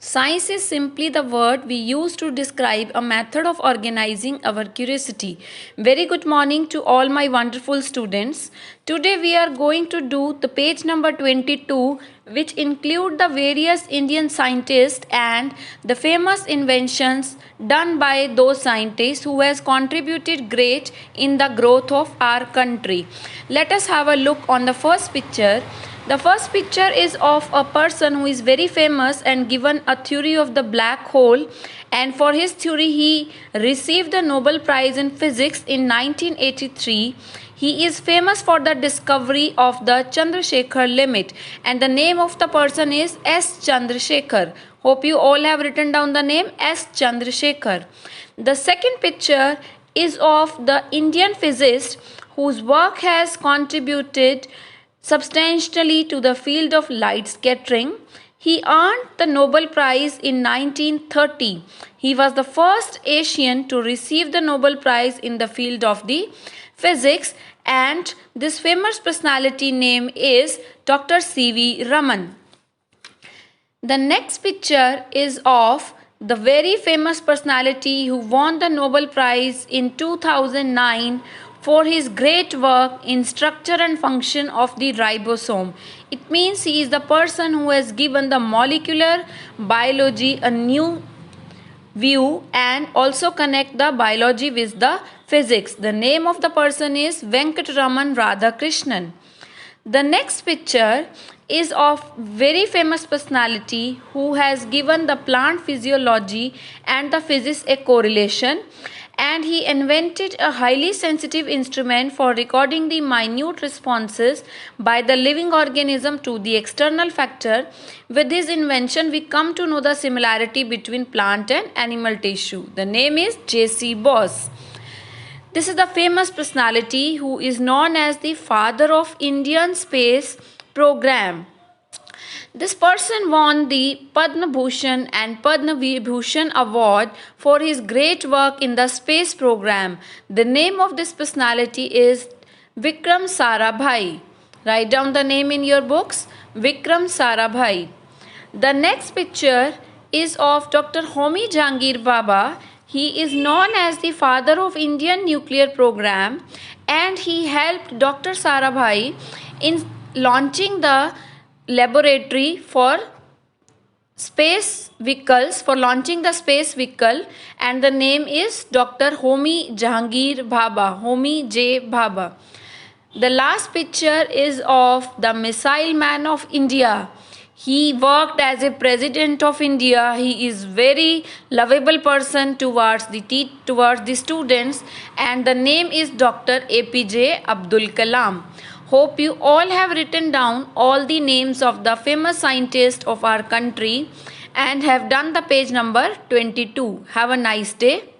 Science is simply the word we use to describe a method of organizing our curiosity. Very good morning to all my wonderful students. Today we are going to do the page number 22, which include the various Indian scientists and the famous inventions done by those scientists who has contributed great in the growth of our country. Let us have a look on the first picture. The first picture is of a person who is very famous and given a theory of the black hole, and for his theory he received the Nobel Prize in Physics in 1983. He is famous for the discovery of the Chandrasekhar limit, and the name of the person is S. Chandrasekhar. Hope you all have written down the name S. Chandrasekhar. The second picture is of the Indian physicist whose work has contributed substantially to the field of light scattering. He earned the Nobel Prize in 1930. He was the first Asian to receive the Nobel Prize in the field of the physics, and this famous personality name is Dr. C.V. Raman. The next picture is of the very famous personality who won the Nobel Prize in 2009 for his great work in structure and function of the ribosome. It means he is the person who has given the molecular biology a new view and also connect the biology with the physics. The name of the person is Venkatraman Radhakrishnan. The next picture is of very famous personality who has given the plant physiology and the physics a correlation, and he invented a highly sensitive instrument for recording the minute responses by the living organism to the external factor. With his invention we come to know the similarity between plant and animal tissue. The name is J.C. Bose. This is the famous personality who is known as the father of Indian space program. This person won the Padma Bhushan and Padma Vibhushan award for his great work in the space program. The name of this personality is Vikram Sarabhai. Write down the name in your books, Vikram Sarabhai. The next picture is of Dr. Homi Jahangir Bhabha. He is known as the father of Indian nuclear program, and he helped Dr. Sarabhai in launching the laboratory for space vehicles, for launching the space vehicle, and the name is Dr. Homi Jahangir Bhabha, Homi J. Bhabha. The last picture is of the missile man of India. He worked as a president of India. He is very lovable person towards the students, and the name is Dr. APJ Abdul Kalam. Hope you all have written down all the names of the famous scientists of our country and have done the page number 22. Have a nice day.